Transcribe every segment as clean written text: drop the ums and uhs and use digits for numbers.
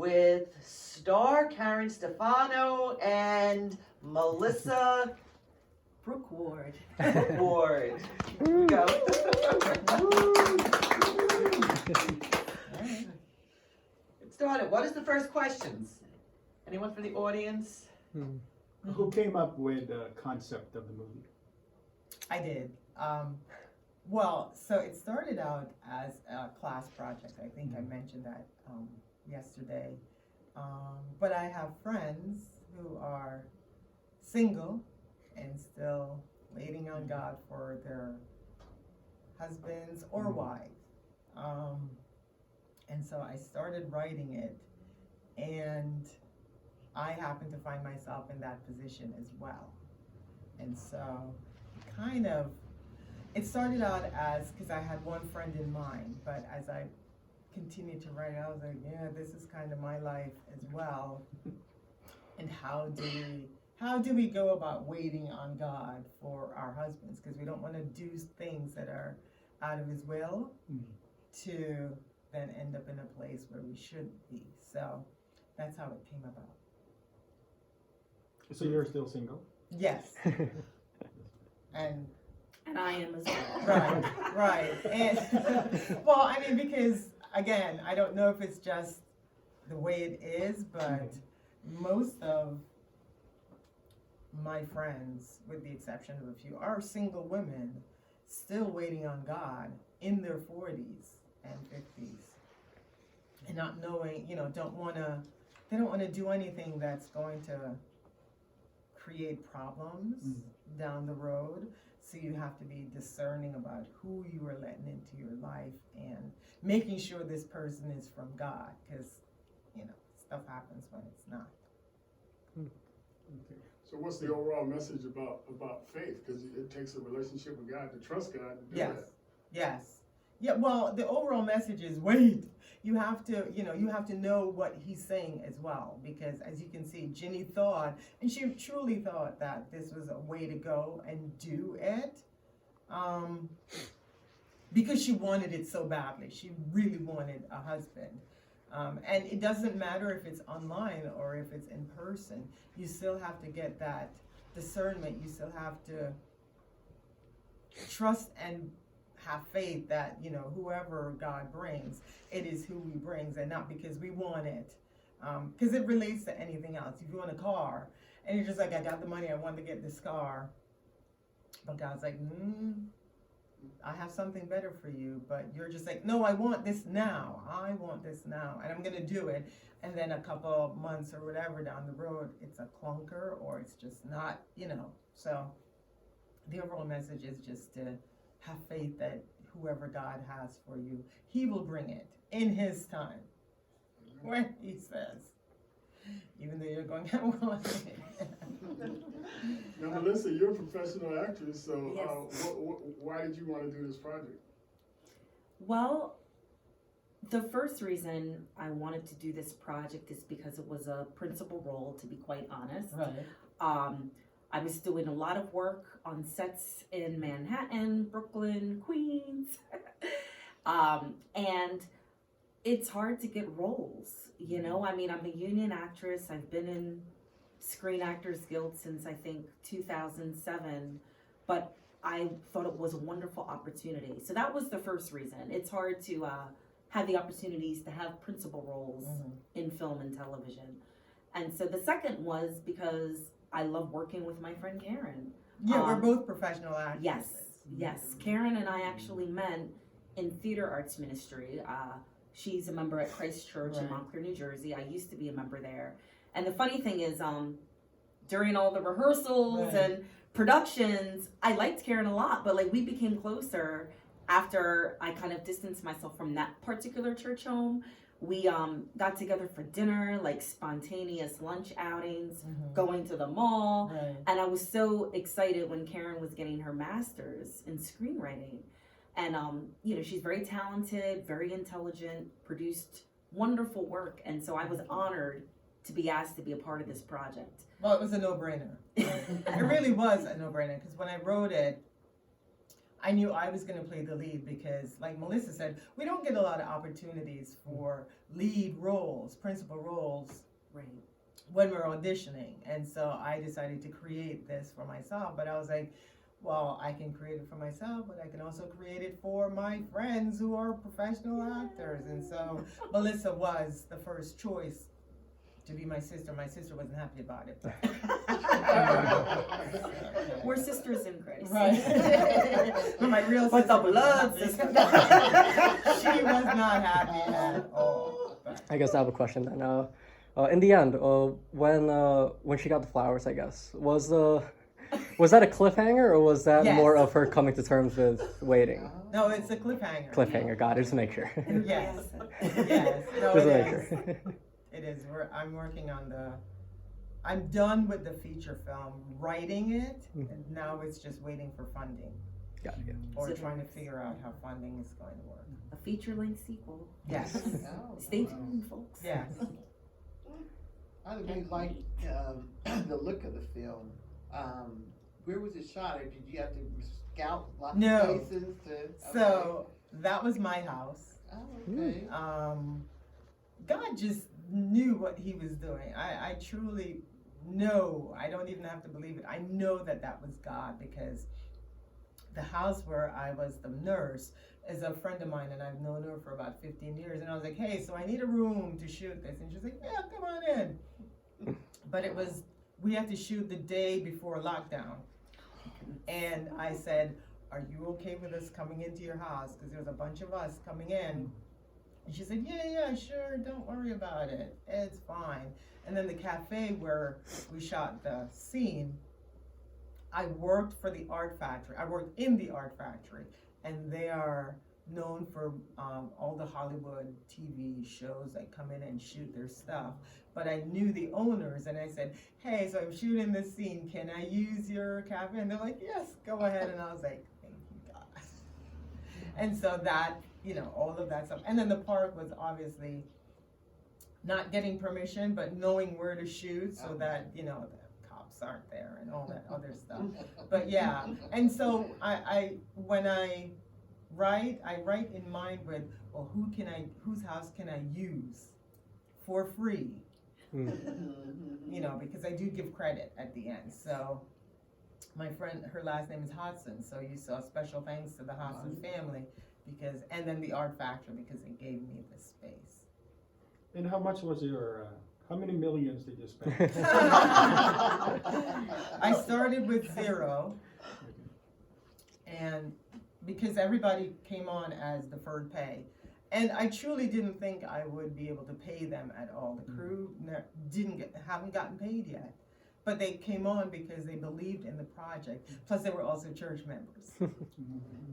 with star Karen Stefano and Melissa Brooke Ward. Ward. Here we go. Get started. What is the first questions? Anyone from the audience? Who came up with the concept of the movie? I did. Well, so it started out as a class project. I think I mentioned that yesterday. But I have friends who are single and still waiting on God for their husbands or wives. And so I started writing it, and I happen to find myself in that position as well. And so it started out as, because I had one friend in mind, but as I continued to write, I was like, yeah, this is kind of my life as well. And how do we go about waiting on God for our husbands? Because we don't want to do things that are out of his will to then end up in a place where we shouldn't be. So that's how it came about. So you're still single? Yes. And I am as well. right. And well, I mean, because again, I don't know if it's just the way it is, but most of my friends, with the exception of a few, are single women still waiting on God in their 40s and 50s and not knowing, they don't want to do anything that's going to create problems down the road. So you have to be discerning about who you are letting into your life and making sure this person is from God, because stuff happens when it's not. Okay. So what's the overall message about faith? Because it takes a relationship with God to trust God to do that. Yes. Yeah, well, the overall message is wait. You have to know what he's saying as well, because as you can see, Ginny thought, and she truly thought, that this was a way to go and do it, because she wanted it so badly. She really wanted a husband. And it doesn't matter if it's online or if it's in person. You still have to get that discernment. You still have to trust and have faith that, whoever God brings, it is who he brings, and not because we want it. Because it relates to anything else. If you want a car, and you're just like, I got the money, I want to get this car. But God's like, I have something better for you. But you're just like, no, I want this now. I want this now. And I'm going to do it. And then a couple of months or whatever down the road, it's a clunker, or it's just not, So the overall message is just to have faith that whoever God has for you, he will bring it in his time, when he says, even though you're going, well, Now, Melissa, you're a professional actress, so Yes. why did you want to do this project? Well, the first reason I wanted to do this project is because it was a principal role, to be quite honest. right. I was doing a lot of work on sets in Manhattan, Brooklyn, Queens. And it's hard to get roles, I mean, I'm a union actress. I've been in Screen Actors Guild since I think 2007, but I thought it was a wonderful opportunity. So that was the first reason. It's hard to have the opportunities to have principal roles in film and television. And so the second was because I love working with my friend Karen. Yeah, we're both professional actors. Yes. Karen and I actually met in theater arts ministry. She's a member at Christ Church in Montclair, New Jersey. I used to be a member there. And the funny thing is, during all the rehearsals and productions, I liked Karen a lot, but we became closer after I kind of distanced myself from that particular church home. We got together for dinner, spontaneous lunch outings, going to the mall. And I was so excited when Karen was getting her master's in screenwriting. And, she's very talented, very intelligent, produced wonderful work. And so I was honored to be asked to be a part of this project. Well, it was a no-brainer. It really was a no-brainer, because when I wrote it, I knew I was going to play the lead because, like Melissa said, we don't get a lot of opportunities for lead roles, principal roles, Right. when we're auditioning. And so I decided to create this for myself. But I was like, well, I can create it for myself, but I can also create it for my friends who are professional actors. And so Melissa was the first choice to be my sister. My sister wasn't happy about it. We're sisters in Christ. Right. But my real But sister the was blood not sister. happy. She was not happy at all. But I guess I have a question then. In the end, when she got the flowers, I guess was that a cliffhanger or was that Yes. more of her coming to terms with waiting? no, it's a cliffhanger. Cliffhanger, got it. Just to make sure. Yes. Yes. No, Just to it make is. sure. It is. I'm working on I'm done with the feature film, writing it, and now it's just waiting for funding Got it. or So trying to figure out how funding is going to work. A feature-length sequel. Yes. Stay tuned, folks. Yes. I really like the look of the film. Where was it shot? Or did you have to scout lots No. of places to? So that was my house. Oh, okay. God just knew what he was doing. I truly know, I don't even have to believe it. I know that was God, because the house where I was the nurse is a friend of mine, and I've known her for about 15 years. And I was like, hey, so I need a room to shoot this. And she's like, yeah, come on in. But we had to shoot the day before lockdown. And I said, are you okay with us coming into your house? Because there's a bunch of us coming in. And she said, yeah, sure, don't worry about it. It's fine. And then the cafe where we shot the scene, I worked for the Art Factory. I worked in the Art Factory, and they are known for all the Hollywood TV shows that come in and shoot their stuff. But I knew the owners, and I said, hey, so I'm shooting this scene. Can I use your cafe? And they're like, yes, go ahead. And I was like, thank you, God. And so that, all of that stuff. And then the park was obviously not getting permission, but knowing where to shoot so that, the cops aren't there and all that other stuff. But yeah, and so when I write in mind with, well, whose house can I use for free? Because I do give credit at the end. So my friend, her last name is Hodson, so you saw special thanks to the Hodson family, and then the Art Factory, because it gave me the space. And how much was how many millions did you spend? I started with 0, and because everybody came on as deferred pay, and I truly didn't think I would be able to pay them at all. The crew haven't gotten paid yet, but they came on because they believed in the project. Plus, they were also church members,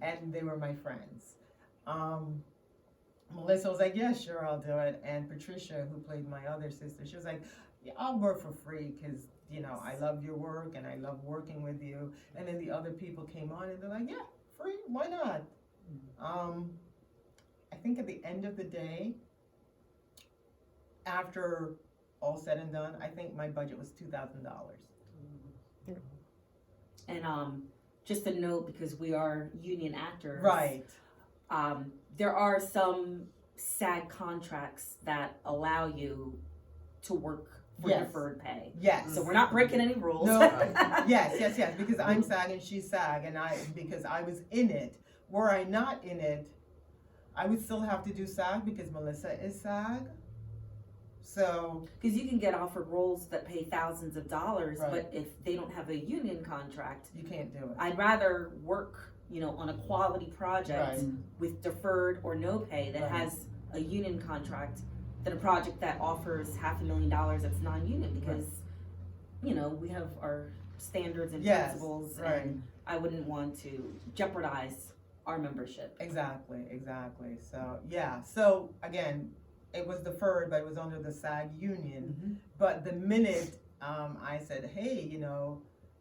and they were my friends. Melissa was like, yeah, sure, I'll do it. And Patricia, who played my other sister, she was like, yeah, I'll work for free because, I love your work and I love working with you. And then the other people came on and they're like, yeah, free, why not? I think at the end of the day, after all said and done, I think my budget was $2,000. And just a note, because we are union actors. Right. There are some SAG contracts that allow you to work for Yes. deferred pay. Yes. So we're not breaking any rules. No, yes, because I'm SAG and she's SAG, and because I was in it. Were I not in it, I would still have to do SAG because Melissa is SAG. So, Because you can get offered roles that pay thousands of dollars, Right. but if they don't have a union contract, you can't do it. I'd rather work, on a quality project Right. with deferred or no pay that Right. has a union contract than a project that offers $500,000 that's non-union, because, we have our standards and Yes, principles, right. and I wouldn't want to jeopardize our membership. Exactly. So, yeah. So, again, it was deferred, but it was under the SAG union. But the minute I said, hey,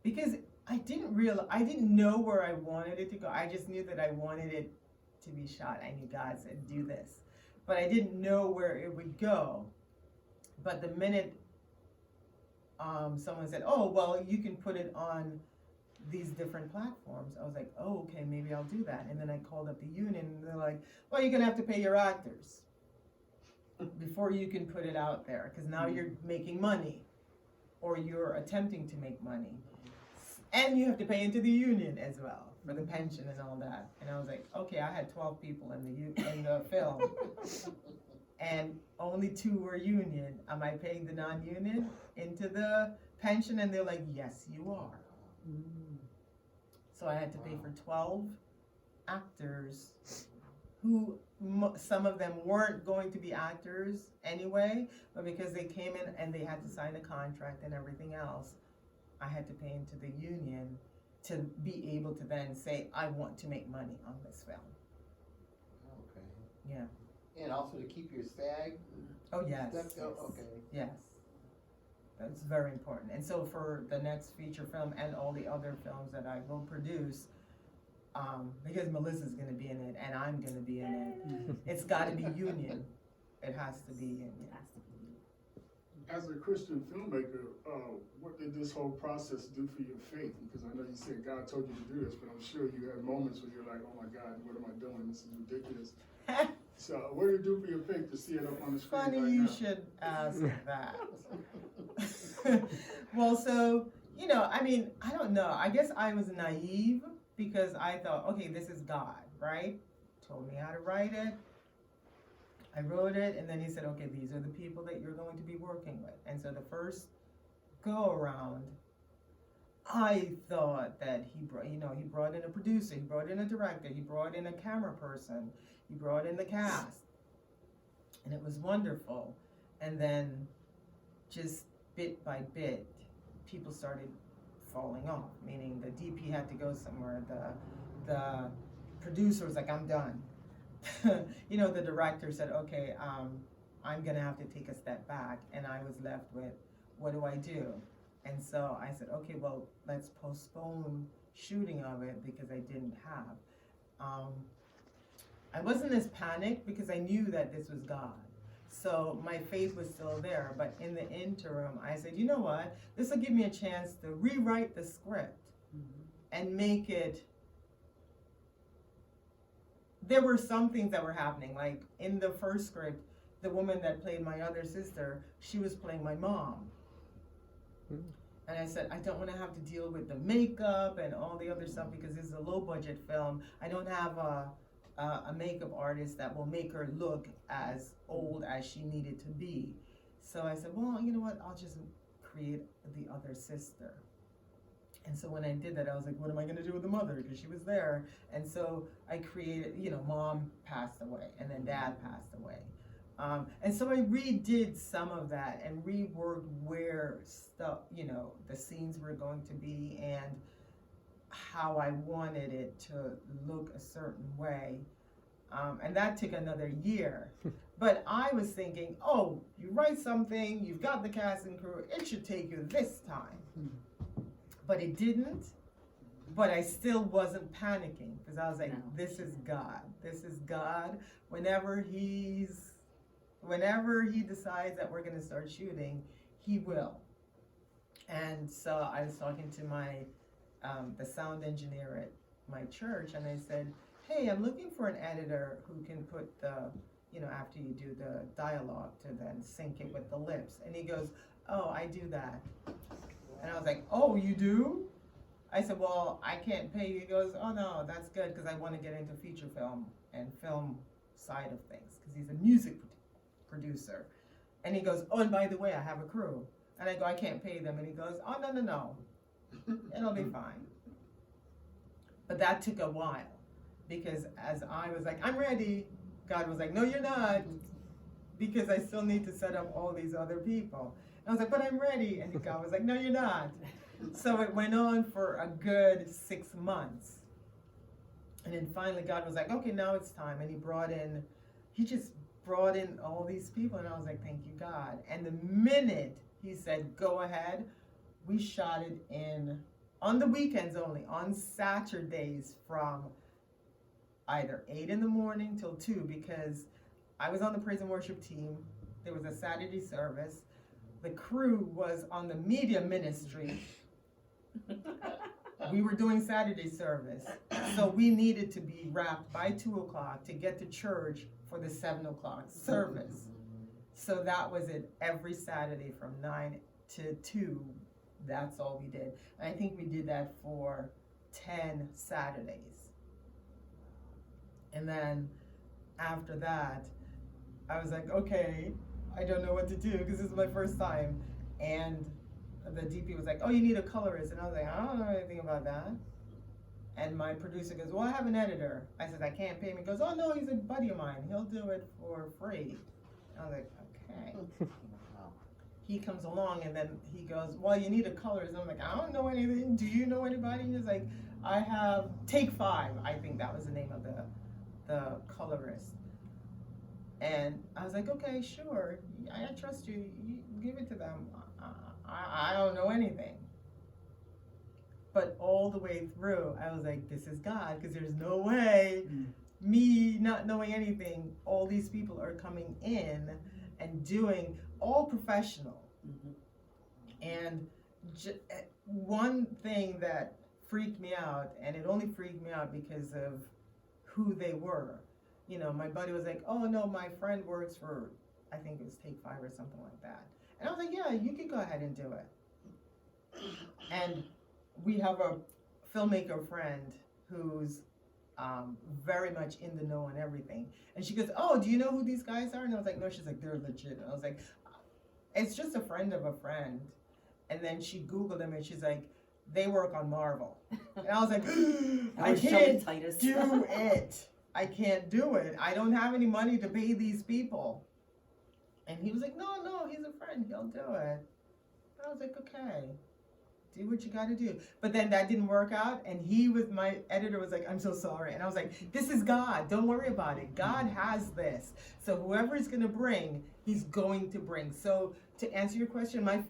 because I didn't know where I wanted it to go. I just knew that I wanted it to be shot. I knew God said, do this. But I didn't know where it would go. But the minute someone said, oh, well, you can put it on these different platforms. I was like, oh, okay, maybe I'll do that. And then I called up the union, and they're like, well, you're gonna have to pay your actors before you can put it out there, because now you're making money, or you're attempting to make money, and you have to pay into the union as well for the pension and all that. And I was like, okay, I had 12 people in the film, and only 2 were union. Am I paying the non-union into the pension? And they're like, yes, you are. So I had to pay for 12 actors who some of them weren't going to be actors anyway, but because they came in and they had to sign a contract and everything else, I had to pay into the union to be able to then say, I want to make money on this film. Okay. Yeah. And also to keep your SAG? Oh, yes. Okay. Yes. That's very important. And so for the next feature film and all the other films that I will produce, because Melissa's gonna be in it and I'm gonna be in it, it's gotta be union. It has to be union. It has to be. As a Christian filmmaker, what did this whole process do for your faith? Because I know you said God told you to do this, but I'm sure you had moments where you're like, oh my God, what am I doing? This is ridiculous. So what did it do for your faith to see it up on the screen? Funny right you now? should ask that. Well, so, I mean, I don't know. I guess I was naive because I thought, okay, this is God, right? Told me how to write it. I wrote it, and then he said, okay, these are the people that you're going to be working with. And so the first go around, I thought that he brought in a producer, he brought in a director, he brought in a camera person, he brought in the cast, and it was wonderful. And then just bit by bit, people started falling off, meaning the DP had to go somewhere, the producer was like, I'm done. The director said, okay, I'm gonna have to take a step back, and I was left with, what do I do? And so I said, okay, well, let's postpone shooting of it because I didn't have. I wasn't as panicked because I knew that this was God. So my faith was still there, but in the interim, I said, you know what? This will give me a chance to rewrite the script and make it. There were some things that were happening, like in the first script, the woman that played my other sister, she was playing my mom. And I said, I don't want to have to deal with the makeup and all the other stuff because this is a low budget film. I don't have a makeup artist that will make her look as old as she needed to be. So I said, well, you know what? I'll just create the other sister. And so when I did that, I was like, what am I going to do with the mother? Because she was there. And so I created, mom passed away and then dad passed away. And so I redid some of that and reworked where stuff, the scenes were going to be and how I wanted it to look a certain way. And that took another year. But I was thinking, oh, you write something, you've got the cast and crew, it should take you this time. But it didn't. But I still wasn't panicking because I was like, this is God. This is God. Whenever he decides that we're going to start shooting, he will. And so I was talking to my the sound engineer at my church, and I said, hey, I'm looking for an editor who can put the, after you do the dialogue to then sync it with the lips. And he goes, oh, I do that. And I was like, oh, you do? I said, well, I can't pay you. He goes, oh no, that's good because I want to get into feature film and film side of things because he's a music producer. And he goes, oh, and by the way, I have a crew. And I go, I can't pay them. And he goes, oh, no. It'll be fine. But that took a while because as I was like, I'm ready, God was like, no, you're not, because I still need to set up all these other people. And I was like, but I'm ready. And God was like, no, you're not. So it went on for a good 6 months. And then finally God was like, okay, now it's time. And he just brought in all these people. And I was like, thank you, God. And the minute he said, go ahead, we shot it on the weekends only, on Saturdays from either 8 in the morning till 2, because I was on the praise and worship team. There was a Saturday service. The crew was on the media ministry. we were doing Saturday service, so we needed to be wrapped by 2:00 to get to church for the 7:00 service. So that was it every Saturday from 9 to 2. That's all we did. And I think we did that for 10 Saturdays. And then after that, I was like, okay, I don't know what to do because this is my first time. And the DP was like, oh, you need a colorist. And I was like, I don't know anything about that. And my producer goes, well, I have an editor. I said, I can't pay him. He goes, oh, no, he's a buddy of mine. He'll do it for free. I was like, okay. He comes along and then he goes, well, you need a colorist. I'm like, I don't know anything. Do you know anybody? And he's like, I have Take 5. I think that was the name of the colorist. And I was like, okay, sure. I trust you. You give it to them. I don't know anything. But all the way through, I was like, this is God, because there's no way me not knowing anything, all these people are coming in and doing all professional. And one thing that freaked me out, and it only freaked me out because of who they were. You know, my buddy was like, oh no, my friend works for, I think it was Take 5 or something like that. And I was like, yeah, you could go ahead and do it. And we have a filmmaker friend who's very much in the know on everything. And she goes, oh, do you know who these guys are? And I was like, no. She's like, they're legit. And I was like, it's just a friend of a friend. And then she Googled them and she's like, they work on Marvel. And I was like, I can't do it. I can't do it. I don't have any money to pay these people. And he was like, no, he's a friend. He'll do it. And I was like, okay, do what you got to do. But then that didn't work out. And my editor was like, I'm so sorry. And I was like, this is God. Don't worry about it. God has this. So whoever is going to bring, he's going to bring. So to answer your question, my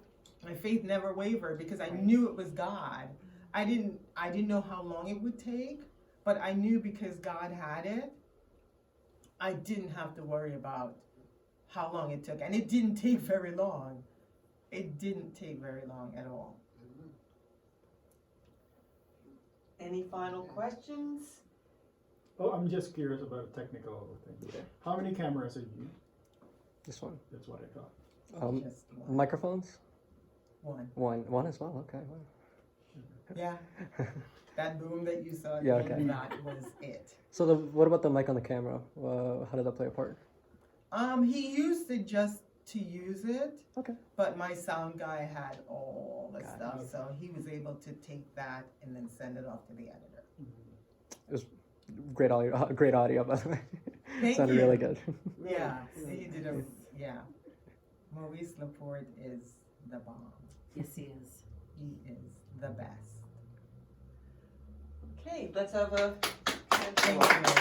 faith never wavered because I knew it was God. I didn't know how long it would take, but I knew because God had it, I didn't have to worry about how long it took. And it didn't take very long. It didn't take very long at all. Any final questions? Oh, I'm just curious about a technical thing. Yeah. How many cameras are you? This one. That's what I thought. Just one. Microphones? One. One as well. Okay. Wow. Yeah. That boom that you saw, Yeah, okay. that was it. So what about the mic on the camera? How did that play a part? He used it just to use it. Okay. But my sound guy had all the Got it. stuff, so he was able to take that and then send it off to the editor. It was great audio, by the way. Thank Sounded you. really good. Yeah, he did Maurice Laporte is the bomb. Yes, he is. He is the best. Okay, let's have a Thank you.